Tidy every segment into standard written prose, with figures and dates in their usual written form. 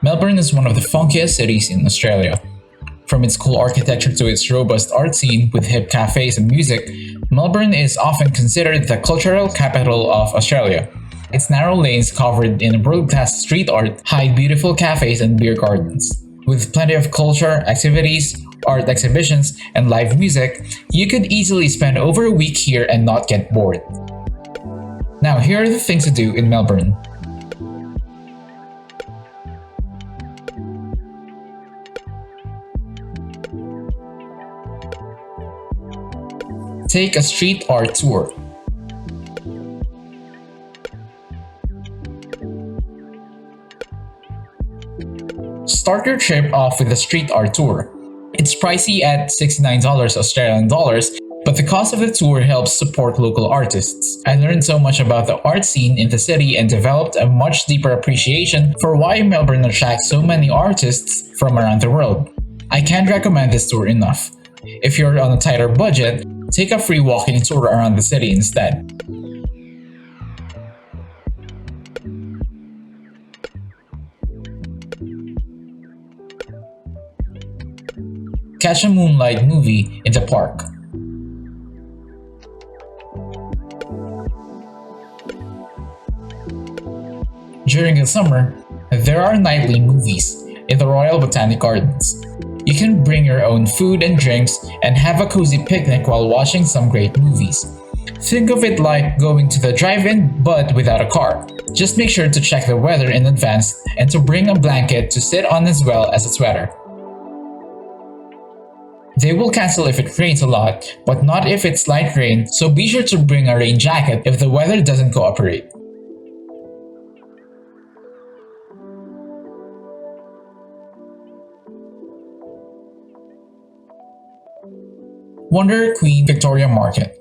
Melbourne is one of the funkiest cities in Australia. From its cool architecture to its robust art scene with hip cafes and music, Melbourne is often considered the cultural capital of Australia. Its narrow lanes covered in world-class street art hide beautiful cafes and beer gardens. With plenty of culture, activities, art exhibitions, and live music, you could easily spend over a week here and not get bored. Now, here are the things to do in Melbourne. Take a street art tour. Start your trip off with a street art tour. It's pricey at $69 Australian dollars, but the cost of the tour helps support local artists. I learned so much about the art scene in the city and developed a much deeper appreciation for why Melbourne attracts so many artists from around the world. I can't recommend this tour enough. If you're on a tighter budget, take a free walking tour around the city instead. Catch a Moonlight movie in the park. During the summer, there are nightly movies in the Royal Botanic Gardens. You can bring your own food and drinks and have a cozy picnic while watching some great movies. Think of it like going to the drive-in but without a car. Just make sure to check the weather in advance and to bring a blanket to sit on as well as a sweater. They will cancel if it rains a lot, but not if it's light rain, so be sure to bring a rain jacket if the weather doesn't cooperate. Wonder Queen Victoria Market.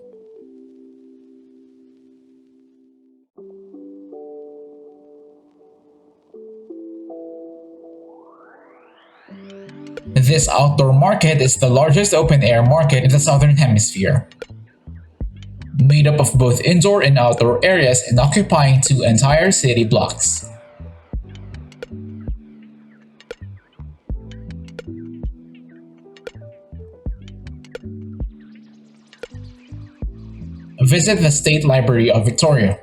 This outdoor market is the largest open-air market in the Southern Hemisphere. Made up of both indoor and outdoor areas and occupying 2 entire city blocks. Visit the State Library of Victoria.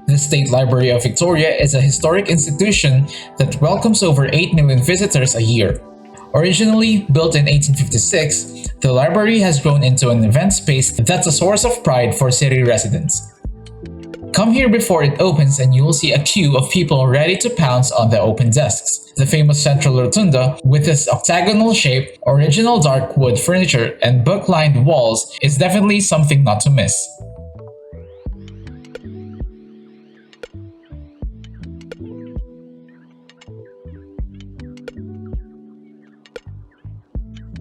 The State Library of Victoria is a historic institution that welcomes over 8 million visitors a year. Originally built in 1856, the library has grown into an event space that's a source of pride for city residents. Come here before it opens and you will see a queue of people ready to pounce on the open desks. The famous central rotunda, with its octagonal shape, original dark wood furniture, and book-lined walls, is definitely something not to miss.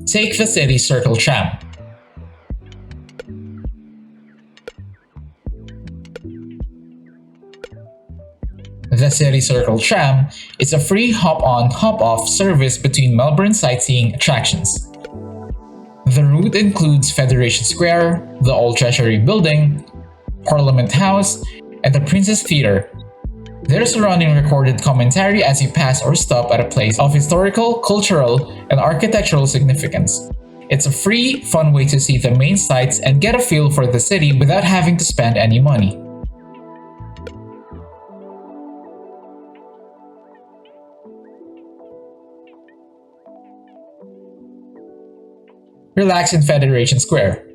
Take the City Circle Tram. The City Circle Tram is a free hop-on, hop-off service between Melbourne sightseeing attractions. The route includes Federation Square, the Old Treasury Building, Parliament House, and the Princess Theatre. There's a running recorded commentary as you pass or stop at a place of historical, cultural, and architectural significance. It's a free, fun way to see the main sites and get a feel for the city without having to spend any money. Relax in Federation Square.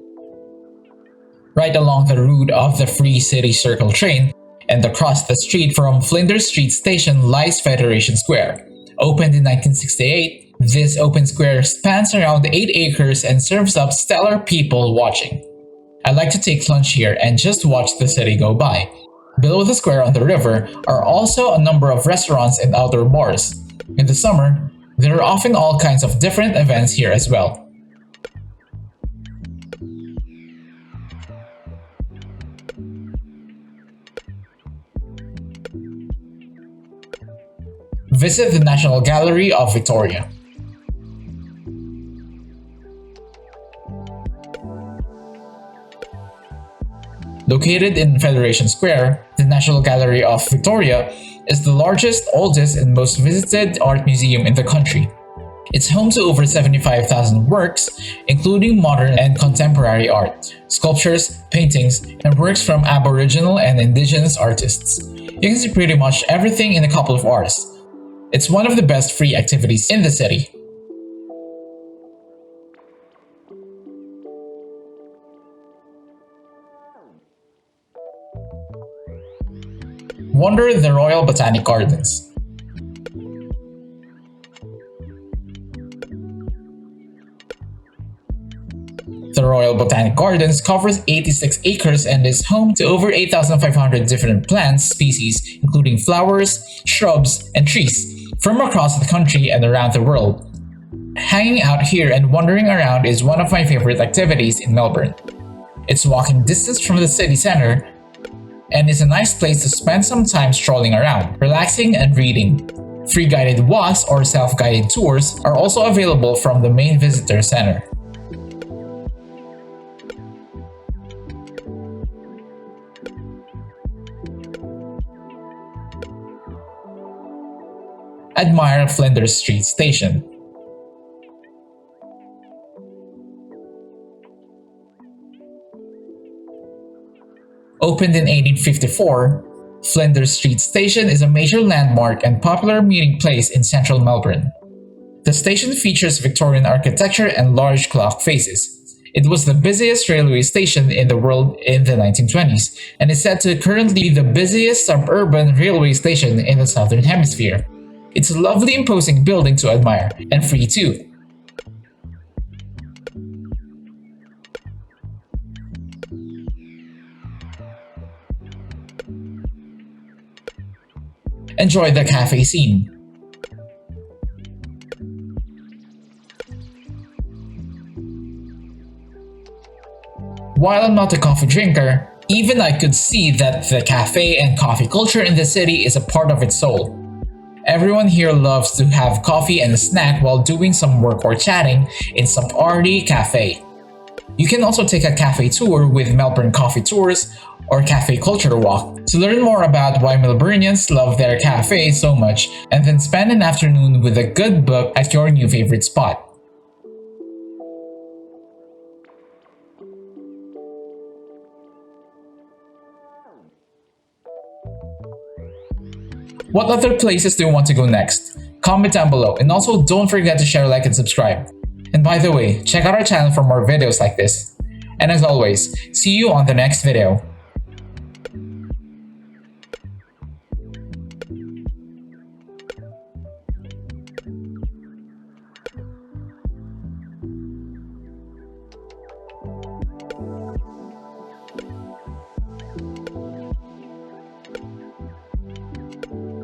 Right along the route of the free City Circle train and across the street from Flanders Street Station lies Federation Square. Opened in 1968, this open square spans around 8 acres and serves up stellar people watching. I like to take lunch here and just watch the city go by. Below the square on the river are also a number of restaurants and outdoor bars. In the summer, there are often all kinds of different events here as well. Visit the National Gallery of Victoria. Located in Federation Square, the National Gallery of Victoria is the largest, oldest, and most visited art museum in the country. It's home to over 75,000 works, including modern and contemporary art, sculptures, paintings, and works from Aboriginal and Indigenous artists. You can see pretty much everything in a couple of hours. It's one of the best free activities in the city. Wander the Royal Botanic Gardens. The Royal Botanic Gardens covers 86 acres and is home to over 8,500 different plant species, including flowers, shrubs, and trees from across the country and around the world. Hanging out here and wandering around is one of my favorite activities in Melbourne. It's walking distance from the city center and is a nice place to spend some time strolling around, relaxing and reading. Free guided walks or self-guided tours are also available from the main visitor center. Admire Flanders Street Station. Opened in 1854, Flanders Street Station is a major landmark and popular meeting place in central Melbourne. The station features Victorian architecture and large clock faces. It was the busiest railway station in the world in the 1920s and is said to currently be the busiest suburban railway station in the Southern Hemisphere. It's a lovely imposing building to admire, and free too. Enjoy the cafe scene. While I'm not a coffee drinker, even I could see that the cafe and coffee culture in the city is a part of its soul. Everyone here loves to have coffee and a snack while doing some work or chatting in some arty cafe. You can also take a cafe tour with Melbourne Coffee Tours or Cafe Culture Walk to learn more about why Melburnians love their cafe so much, and then spend an afternoon with a good book at your new favorite spot. What other places do you want to go next? Comment down below, and also don't forget to share, like, and subscribe. And by the way, check out our channel for more videos like this. And as always, see you on the next video.